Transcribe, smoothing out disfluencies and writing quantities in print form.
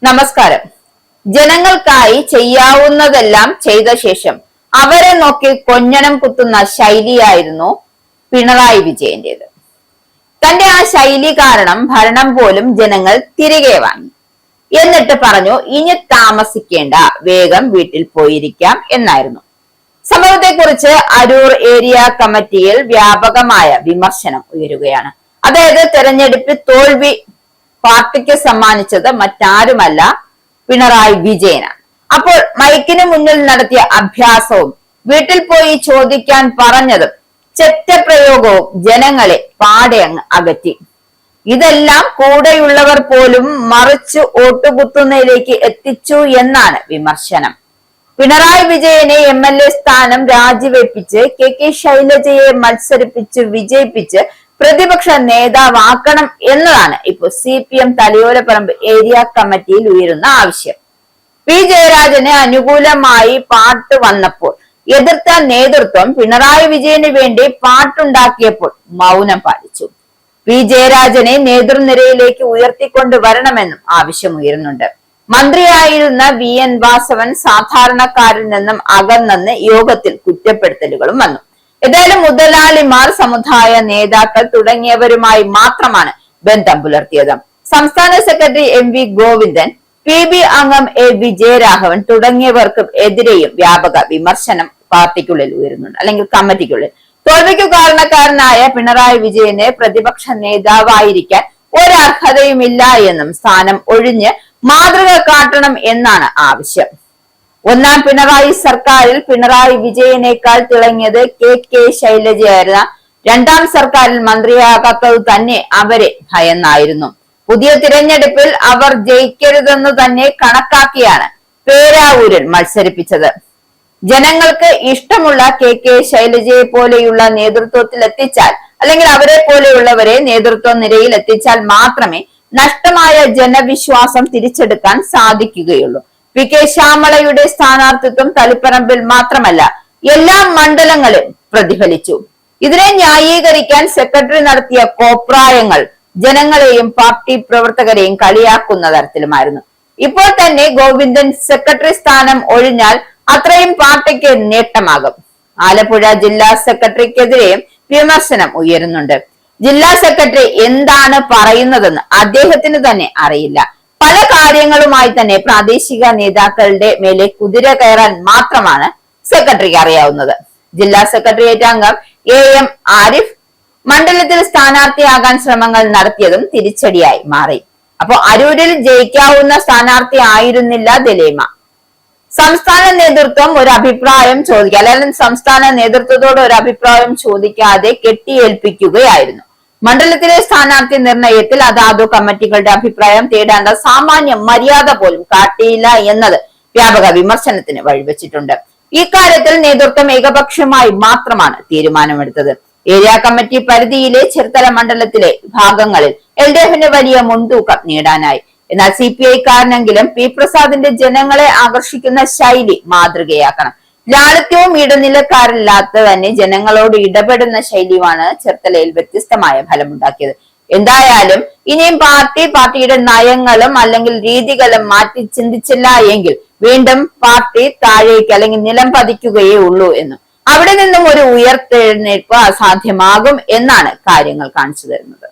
നമസ്കാരം. ജനങ്ങൾക്കായി ചെയ്യാവുന്നതെല്ലാം ചെയ്ത ശേഷം അവരെ നോക്കി കൊഞ്ഞണം കുത്തുന്ന ശൈലിയായിരുന്നു പിണറായി വിജയന്റേത്. തന്റെ ആ ശൈലി കാരണം ഭരണം പോലും ജനങ്ങൾ തിരികെ വാങ്ങി. എന്നിട്ട് പറഞ്ഞു, ഇനി താമസിക്കേണ്ട, വേഗം വീട്ടിൽ പോയിരിക്കാം എന്നായിരുന്നു. സംഭവത്തെക്കുറിച്ച് അരൂർ ഏരിയ കമ്മിറ്റിയിൽ വ്യാപകമായ വിമർശനം ഉയരുകയാണ്. അതായത് തെരഞ്ഞെടുപ്പിൽ തോൽവി പാർട്ടിക്ക് സമ്മാനിച്ചത് മറ്റാരുമല്ല, പിണറായി വിജയനാണ്. അപ്പോൾ മൈക്കിന് മുന്നിൽ നടത്തിയ അഭ്യാസവും വീട്ടിൽ പോയി ചോദിക്കാൻ പറഞ്ഞതും ചെറ്റപ്രയോഗവും ജനങ്ങളെ പാടെ അങ്ങ് അകറ്റി. ഇതെല്ലാം കൂടെയുള്ളവർ പോലും മറിച്ച് ഓട്ടുകുത്തുന്നതിലേക്ക് എത്തിച്ചു എന്നാണ് വിമർശനം. പിണറായി വിജയനെ MLA സ്ഥാനം രാജിവെപ്പിച്ച് കെ ശൈലജയെ മത്സരിപ്പിച്ച് വിജയിപ്പിച്ച് പ്രതിപക്ഷ നേതാവാക്കണം എന്നതാണ് ഇപ്പോൾ CPM തലയോലപ്പറമ്പ് ഏരിയ കമ്മിറ്റിയിൽ ഉയരുന്ന ആവശ്യം. പി ജയരാജന് അനുകൂലമായി പാട്ട് വന്നപ്പോൾ എതിർത്ത നേതൃത്വം പിണറായി വിജയന് വേണ്ടി പാട്ടുണ്ടാക്കിയപ്പോൾ മൗനം പാലിച്ചു. പി ജയരാജനെ നേതൃനിരയിലേക്ക് ഉയർത്തിക്കൊണ്ടുവരണമെന്നും ആവശ്യമുയരുന്നുണ്ട്. മന്ത്രിയായിരുന്ന VN വാസവൻ സാധാരണക്കാരിൽ നിന്നും അകന്നെന്ന് യോഗത്തിൽ കുറ്റപ്പെടുത്തലുകളും വന്നു. ഏതായാലും മുതലാളിമാർ, സമുദായ നേതാക്കൾ തുടങ്ങിയവരുമായി മാത്രമാണ് ബന്ധം പുലർത്തിയത്. സംസ്ഥാന സെക്രട്ടറി MV ഗോവിന്ദൻ, PB അംഗം A വിജയരാഘവൻ തുടങ്ങിയവർക്കും എതിരെയും വ്യാപക വിമർശനം പാർട്ടിക്കുള്ളിൽ ഉയരുന്നുണ്ട്, അല്ലെങ്കിൽ കമ്മിറ്റിക്കുള്ളിൽ. തോൽവിക്കു കാരണക്കാരനായ പിണറായി വിജയന് പ്രതിപക്ഷ നേതാവായിരിക്കാൻ ഒരർഹതയുമില്ല എന്നും സ്ഥാനം ഒഴിഞ്ഞ് മാതൃക കാട്ടണം എന്നാണ് ആവശ്യം. ഒന്നാം പിണറായി സർക്കാരിൽ പിണറായി വിജയനേക്കാൾ തിളങ്ങിയത് കെ ശൈലജയായിരുന്ന രണ്ടാം സർക്കാരിൽ മന്ത്രിയാകാത്തത് തന്നെ അവരെ ഭയന്നായിരുന്നു. പുതിയ തിരഞ്ഞെടുപ്പിൽ അവർ ജയിക്കരുതെന്ന് തന്നെ കണക്കാക്കിയാണ് പേരാവൂരിൽ മത്സരിപ്പിച്ചത്. ജനങ്ങൾക്ക് ഇഷ്ടമുള്ള കെ ശൈലജയെ പോലെയുള്ള നേതൃത്വത്തിൽ എത്തിച്ചാൽ, അല്ലെങ്കിൽ അവരെ പോലെയുള്ളവരെ നേതൃത്വ നിരയിൽ എത്തിച്ചാൽ മാത്രമേ നഷ്ടമായ ജനവിശ്വാസം തിരിച്ചെടുക്കാൻ സാധിക്കുകയുള്ളൂ. PK ശ്യാമളയുടെ സ്ഥാനാർത്ഥിത്വം തളിപ്പറമ്പിൽ മാത്രമല്ല എല്ലാ മണ്ഡലങ്ങളും പ്രതിഫലിച്ചു. ഇതിനെ ന്യായീകരിക്കാൻ സെക്രട്ടറി നടത്തിയ കോപ്രായങ്ങൾ ജനങ്ങളെയും പാർട്ടി പ്രവർത്തകരെയും കളിയാക്കുന്ന തരത്തിലുമായിരുന്നു. ഇപ്പോൾ തന്നെ ഗോവിന്ദൻ സെക്രട്ടറി സ്ഥാനം ഒഴിഞ്ഞാൽ അത്രയും പാർട്ടിക്ക് നേട്ടമാകും. ആലപ്പുഴ ജില്ലാ സെക്രട്ടറിക്കെതിരെയും വിമർശനം ഉയരുന്നുണ്ട്. ജില്ലാ സെക്രട്ടറി എന്താണ് പറയുന്നതെന്ന് അദ്ദേഹത്തിന് തന്നെ അറിയില്ല. പല കാര്യങ്ങളുമായി തന്നെ പ്രാദേശിക നേതാക്കളുടെ മേലെ കുതിര കയറാൻ മാത്രമാണ് സെക്രട്ടറിക്ക് അറിയാവുന്നത്. ജില്ലാ സെക്രട്ടേറിയറ്റ് അംഗം AM ആരിഫ് മണ്ഡലത്തിൽ സ്ഥാനാർത്ഥിയാകാൻ ശ്രമങ്ങൾ നടത്തിയതും തിരിച്ചടിയായി മാറി. അപ്പോ അരൂരിൽ ജയിക്കാവുന്ന സ്ഥാനാർത്ഥി ആയിരുന്നില്ല ദലീമ. സംസ്ഥാന നേതൃത്വം ഒരു അഭിപ്രായം ചോദിക്കുക, അല്ലെങ്കിൽ സംസ്ഥാന നേതൃത്വത്തോട് ഒരു അഭിപ്രായം ചോദിക്കാതെ കെട്ടിയേൽപ്പിക്കുകയായിരുന്നു. മണ്ഡലത്തിലെ സ്ഥാനാർത്ഥി നിർണയത്തിൽ അതാതു കമ്മിറ്റികളുടെ അഭിപ്രായം തേടേണ്ട സാമാന്യ മര്യാദ പോലും കാട്ടിയില്ല എന്നത് വ്യാപക വിമർശനത്തിന് വഴിവെച്ചിട്ടുണ്ട്. ഇക്കാര്യത്തിൽ നേതൃത്വം ഏകപക്ഷമായി മാത്രമാണ് തീരുമാനമെടുത്തത്. ഏരിയ കമ്മിറ്റി പരിധിയിലെ ചെറുത്തല മണ്ഡലത്തിലെ ഭാഗങ്ങളിൽ LDFന് വലിയ മുൻതൂക്കം നേടാനായി. എന്നാൽ CPI-ക്കാരനെങ്കിലും P പ്രസാദിന്റെ ജനങ്ങളെ ആകർഷിക്കുന്ന ശൈലി മാതൃകയാക്കണം. ലാളിത്യവും ഇടനിലക്കാരില്ലാത്ത തന്നെ ജനങ്ങളോട് ഇടപെടുന്ന ശൈലിയുമാണ് ചെർത്തലയിൽ വ്യത്യസ്തമായ ഫലമുണ്ടാക്കിയത്. എന്തായാലും ഇനിയും പാർട്ടിയുടെ നയങ്ങളും അല്ലെങ്കിൽ രീതികളും മാറ്റി ചിന്തിച്ചില്ല എങ്കിൽ വീണ്ടും പാർട്ടി താഴേക്ക് അല്ലെങ്കിൽ നിലം പതിക്കുകയേ ഉള്ളൂ എന്നും അവിടെ നിന്നും ഒരു ഉയർത്തെഴുന്നേൽപ്പ് അസാധ്യമാകും എന്നാണ് കാര്യങ്ങൾ കാണിച്ചു തരുന്നത്.